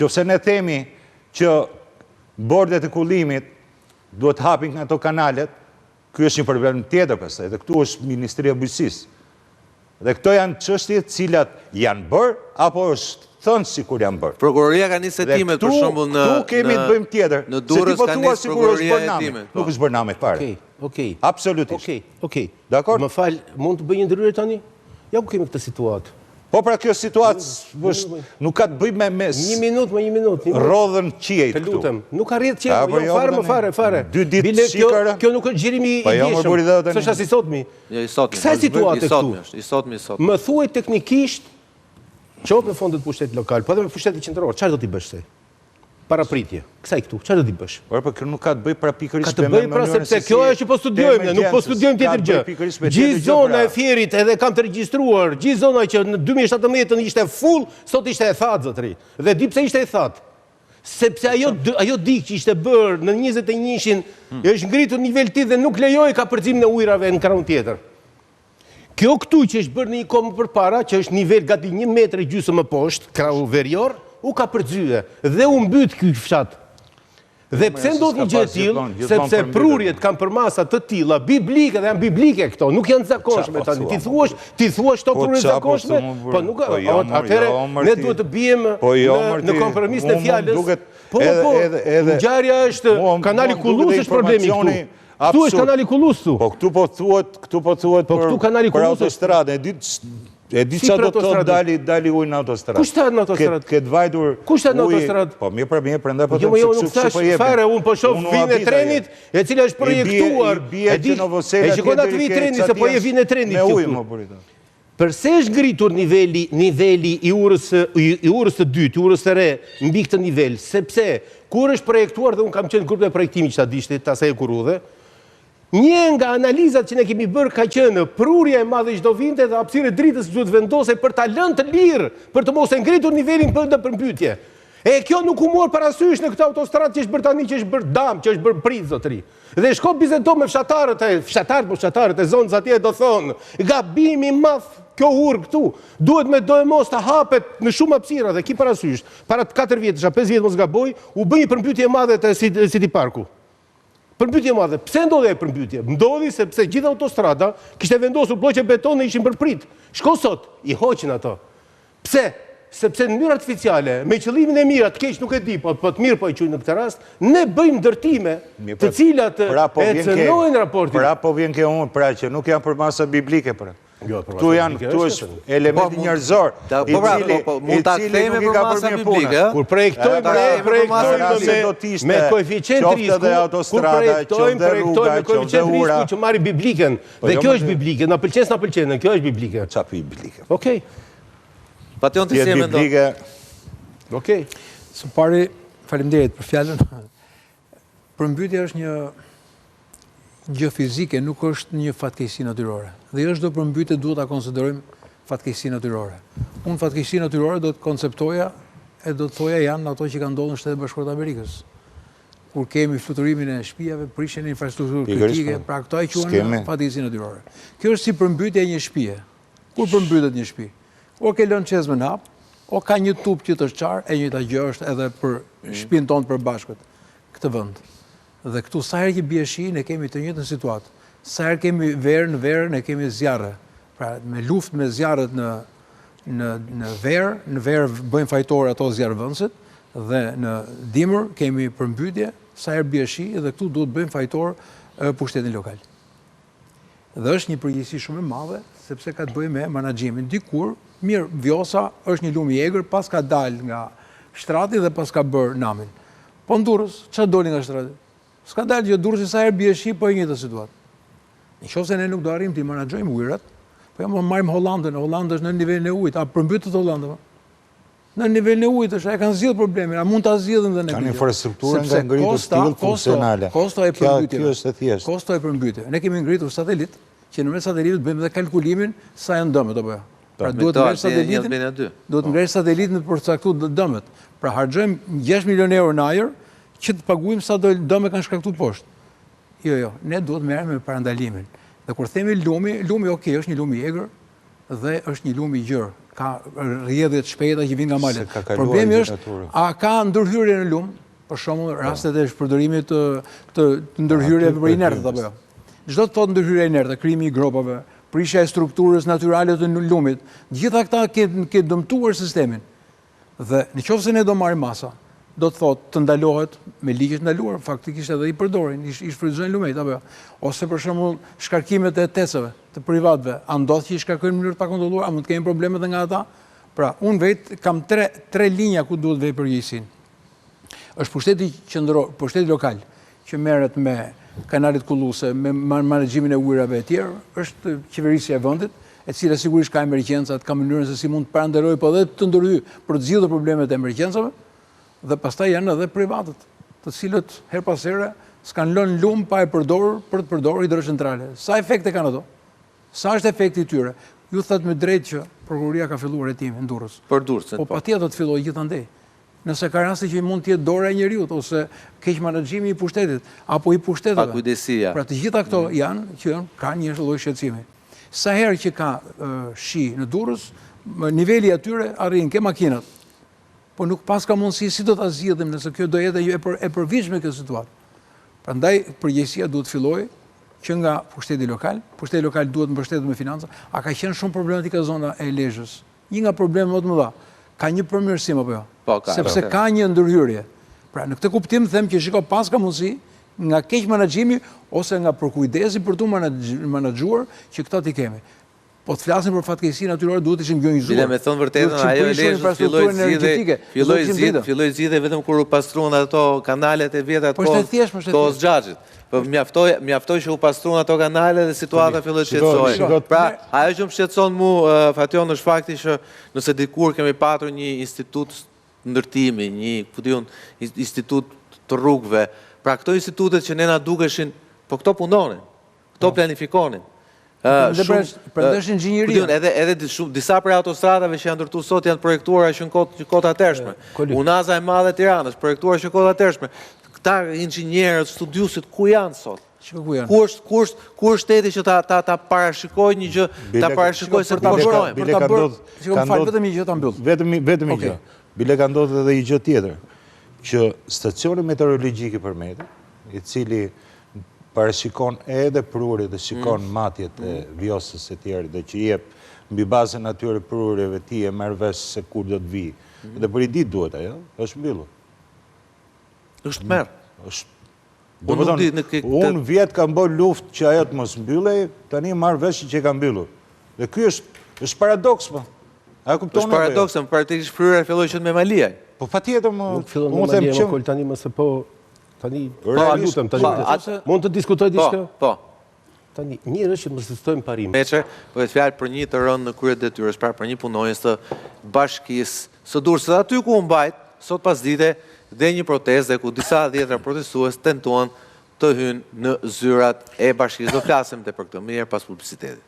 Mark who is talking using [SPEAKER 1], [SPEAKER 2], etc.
[SPEAKER 1] Nëse ne themi që bordet e kullimit duhet hapin nga ato kanalet, ky është një problem tjetër pastaj, dhe këtu është Ministria e Bujqësisë. Dhe këto janë çështje të cilat janë bërë apo është thënë sikur janë bërë.
[SPEAKER 2] Prokuroria ka nisë hetimet për shembull në
[SPEAKER 1] këtu kemi të bëjmë tjetër.
[SPEAKER 2] Në Durrës ka nisë prokuroria hetimet.
[SPEAKER 1] Nuk është bërë name fare.
[SPEAKER 3] Okej.
[SPEAKER 1] Absolutisht.
[SPEAKER 3] Okej.
[SPEAKER 1] Dakor?
[SPEAKER 3] Më fal, mund të bëj një ndryrje tani? Ja ku kemi këtë situatë.
[SPEAKER 1] Po pra kjo situatë nuk ka të bëjë me
[SPEAKER 3] Një minutë.
[SPEAKER 1] Rodhën qiejt
[SPEAKER 3] këtu. Të lutem. Nuk arrit
[SPEAKER 1] Apo
[SPEAKER 3] qiejt,
[SPEAKER 1] jo,
[SPEAKER 3] fare.
[SPEAKER 1] 2 ditë shikare.
[SPEAKER 3] Kjo nuk është xhirimi i vjeshëm. S'është as i sotmi.
[SPEAKER 2] Jo, i sotmi.
[SPEAKER 3] Kësaj situate këtu.
[SPEAKER 2] I sotmi.
[SPEAKER 3] Më thuaj teknikisht, qoftë me fondet pushtetit lokal, po edhe me pushtetin qendror, çfarë do t'i bësh ti? Parapritje. Kësaj këtu, çfarë do t'i bësh?
[SPEAKER 1] Por kjo nuk ka të bëjë pra pikërisht
[SPEAKER 3] me mënyrën. Ka të bëjë pra sepse kjo është që po studiojmë, nuk po studiojmë tjetër gjë. Gjithë zona e Fierit edhe kam të regjistruar, gjithë zona që në 2017 ishte full, sot ishte e thatë zotëri. Dhe di pse ishte e thatë. Sepse ajo dik që ishte bërë në 21-shin është ngritur nivel ti dhe nuk lejoi ka përzimin e ujrave në krahun tjetër. Kjo këtu që është bërë në një kohë më përpara, që është nivel gati 1,5 metra më poshtë, krahu verior, u ka përzye dhe u mbyt ky fshat. Dhe pse ndodh një gjë e tillë, sepse prurjet kanë përmasa të tilla biblike dhe janë biblike këto, nuk janë të zakonshme tani. Ti thua këto prurje të zakonshme, po nuk atëherë ne duhet të bijmë në kompromis në fjalës. Po, ngjarja është kanali Kullus është problemi këtu. Këtu është kanali Kullus këtu.
[SPEAKER 1] Po këtu po thuhet për autostradë. E di që do të dali ujë në autostradë.
[SPEAKER 3] Kush thot në autostradë?
[SPEAKER 1] Këtë vajtur
[SPEAKER 3] Kush thot në autostradë?
[SPEAKER 1] Po mirë, prandaj po
[SPEAKER 3] të nuk thash fare, unë po shoh vinë e trenit, e cila është projektuar. E shikon atë vinë trenit se po je vinë e trenit këtu. Përse është ngritur niveli i urës së dytë, i urës së re mbi këtë nivel? Sepse kur është projektuar dhe unë kam qenë grupin e projektimit që ta dishte, ta asaj Kurudhe, një nga analizat që ne kemi bërë ka qenë prurja e madhe çdo vinte dhe hapësira e dritës duhet vendosej për ta lënë të lirë, për të mos e ngritur nivelin për përmbytje. E kjo nuk u mor parasysh në këtë autostradë që është bërë tani, që është bërë dam, që është bërë prit zotëri. Dhe shko bizedo me fshatarët e zonës atje do thonë, gabimi i madh kjo urë këtu, duhet me do e mos të hapet në shumë hapësira dhe ki parasysh, para 4 vjetësh, 5 vjetë mos gaboj, u bë një përmbytje e madhe të City Parku. Përmbytje madhe. Pse ndodhi e përmbytje? Ndodhi sepse gjithë autostrada kishte vendosur bloqe beton dhe ishin përprit. Shko sot, i hoqin ato. Pse? Sepse në mënyrë artificiale, me qëllimin e mirë, atë keq nuk e di, po të mirë po e quajnë në këtë rast, ne bëjmë ndërtime të cilat e cënojnë raportin.
[SPEAKER 1] Pra po vjen kjo unë, pra që nuk janë përmasa biblike, pra. Këtu është elementi njerëzor, i cili nuk i ka për mirë punë.
[SPEAKER 3] Kur projektojmë me koeficient risku, që marri bibliken, dhe kjo është biblike, në pëlqen, kjo është biblike.
[SPEAKER 1] Qa për biblike?
[SPEAKER 3] Okej.
[SPEAKER 2] Pation të si e mendo.
[SPEAKER 3] Okej.
[SPEAKER 4] Së pari, faleminderit për fjallën. Përmbytja është një gjë fizike, nuk është një fatkeqësi natyrore. Dhe është do përmbytje duhet ta konsiderojmë fatkeqësi natyrore. Unë fatkeqësi natyrore do të konceptoja e do të thoja janë ato që kanë ndodhur në Shtetet Bashkuara të Amerikës. Kur kemi fluturimin e shtëpive, prishjen e infrastrukturës kritike, pra këto e quhen fatkeqësi natyrore. Kjo është si përmbytja e një shtëpie. Kur përmbytet një shtëpi? O ke lënë çezmën hap, o ka një tub që të çar, e njëjta gjë është edhe për shtëpinë tonë të përbashkët këtë vend. Dhe këtu sa herë që bie shi, ne kemi të njëjtën situatë. Sa herë kemi verë, në verë ne kemi zjarre. Pra me luftë me zjarret në verë bëjmë fajtor ato zjarrvënësit dhe në dimër kemi përmbytje, sa herë bie shi dhe këtu duhet bëjmë fajtor pushtetin lokal. Dhe është një përgjegjësi shumë e madhe, sepse ka të bëjë me menaxhimin. Dikur, mirë, Vjosa është një lumë i egër, pas ka dalë nga shtrati dhe pas ka bërë namin. Po në Durrës, çfarë doli nga shtrati? S'ka dalë gjë Durrësi sa herë bie shi, po e njëjta situatë. Nëse ne nuk do arrijmë të menaxhojmë ujërat, po jam marrim Hollandën, Hollanda është në nivelin e ujit, a përmbytet Hollanda? Në nivelin e ujit është, ai kanë zgjidhur problemin, a mund ta zgjidhim dhe ne?
[SPEAKER 1] Kanë infrastrukturën nga ngritur stil funksionale.
[SPEAKER 4] Kosto e përmbytjes.
[SPEAKER 1] Kjo është e thjeshtë.
[SPEAKER 4] Kosto e përmbytjes. Ne kemi ngritur satelit, që në mes satelitit bëjmë edhe kalkulimin sa janë dëmet apo jo. Pra duhet të ngresh satelitin. Duhet të ngresh satelitin për të caktuar dëmet. Pra harxojmë 6 milionë euro në ajër që të paguajmë sa do dëme kanë shkaktuar poshtë. Jo, ne duhet merrem me parandalimin. Dhe kur themi lumi, okej, është një lum i egër dhe është një lum i gjerë. ka rrjedhje të shpejta që vinë nga malet. Problemi është, a ka ndërhyrje në lumë, për shembull rastet e shpërdorimit të ndërhyrjeve për inertët apo jo. Çdo të thotë ndërhyrje inerte, krimi i gropave, prishja e strukturës natyrale të lumit, gjitha këta ke dëmtuar sistemin. Dhe nëse ne do marrim masa, do të thotë të ndalohet me ligje të ndaluar, faktikisht edhe i përdorin, i shfrytëzojnë lumet apo jo. Ose për shembull shkarkimet e tecave të privatëve, a ndodh që i shkarkojnë në mënyrë të pakontrolluar, a mund të kemi probleme edhe nga ata? Pra, unë vetë kam tre linja ku duhet vej përgjegjësinë. Është pushteti qendror, pushteti lokal, që merret me kanalet kulluese, me menaxhimin e ujërave e tjerë, është qeverisja e vendit, e cila sigurisht ka emergjencat, ka mënyrën se si mund të paranderojë, po edhe të ndërhyjë për të zgjidhur problemet e emergjencave, dhe pastaj janë edhe privatët, të cilët her pas here s'kan lënë lumë pa e përdorur për të përdorur hidrocentrale. Sa efekte kanë ato? Sa është efekti i tyre? Ju thatë me drejtë që prokuroria ka filluar hetimin në Durrës.
[SPEAKER 2] Për Durrës.
[SPEAKER 4] Po patjetër të fillojë gjithandej. Nëse ka raste që mund të jetë dora e njeriut, ose keq menaxhimi i pushtetit, apo i pushteteve.
[SPEAKER 2] Pakujdesia.
[SPEAKER 4] Pra të gjitha këto janë që ka një lloj shqetësimi. Sa herë që ka shi në Durrës, niveli atyre arrin ke makinat, po nuk pas ka mundësi si do ta zgjidhim nëse kjo do jetë e përvitshme kjo situatë. Prandaj përgjegjësia duhet të fillojë që nga pushteti lokal duhet të mbështetet me financa. A ka qenë shumë problematika zona e Lezhës? Një nga problemet më të mëdha. Ka një përmirësim apo jo? Sepse ka një ndërhyrje. Pra në këtë kuptim them që shiko pas ka mundësi nga keq menaxhimi ose nga përkujdesi për tu menaxhuar që këto t'i kemi. Po të flasim për fatkeqësinë natyrore duhet të ishim gjonizuar.
[SPEAKER 2] Bile me thënë vërtetën, ajo e Lezhës filloi zgjidhje vetëm kur u pastruan ato kanalet e vjetra të kohës Xhaxhit. Po mjaftoi që u pastruan ato kanale dhe situata filloi të shqetësohej. Pra, ajo që më shqetëson mua Fation është fakti që nëse dikur kemi patur një institut ndërtimi, një institut të rrugëve, pra këto institutet që ne na dukeshin, po këto punonin, këto planifikonin.
[SPEAKER 4] Përndeshin inxhinieria.
[SPEAKER 2] Edhe disa prej autostradave që janë ndërtuar sot janë projektuara që në kohë të atërshme. Unaza e madhe e Tiranës, projektuara që në kohë të atërshme. Këta inxhinierët, studiusit, ku janë sot? Ku është shteti që ta parashikoj një gjë, ta parashikoj se ta bështojmë?
[SPEAKER 4] Vetëm një gjë ta mbyll.
[SPEAKER 1] Vetëm një gjë. Bile ka ndodhur edhe një gjë tjetër, që stacioni meteorologjik i Përmetit, i cili parashikon edhe prurjet dhe shikon matjet e vjosës e tjerë dhe që jep mbi bazën atyre prurjeve ti e merr vesh se kur do të vi. Dhe për i ditë duhet ajo, është mbyllur.
[SPEAKER 2] Është merr.
[SPEAKER 1] Unë vjet kam bërë luftë që ajo të mos mbyllej, tani marr vesh që e ka mbyllur. Dhe ky është paradoks, po. A kupton?
[SPEAKER 2] Është paradoks, praktikisht prurja filloi që me Maliaj.
[SPEAKER 1] Po patjetër
[SPEAKER 3] nuk fillon me Maliaj, më tani më se po tani, lutem, mund të diskutoj diçka?
[SPEAKER 2] Po.
[SPEAKER 3] Tani, njërë që mërsistojmë parim.
[SPEAKER 2] Meqe, po e të fjallë për një të rënë në kryet detyrës, për një punojës të bashkisë së Durrës. Dhe aty ku mbajt, sot pas dite, dhe një protest dhe ku disa dhjetra protestues tentuan të hynë në zyrat e bashkisë. Do flasim të për këtë mirë pas publicitetit.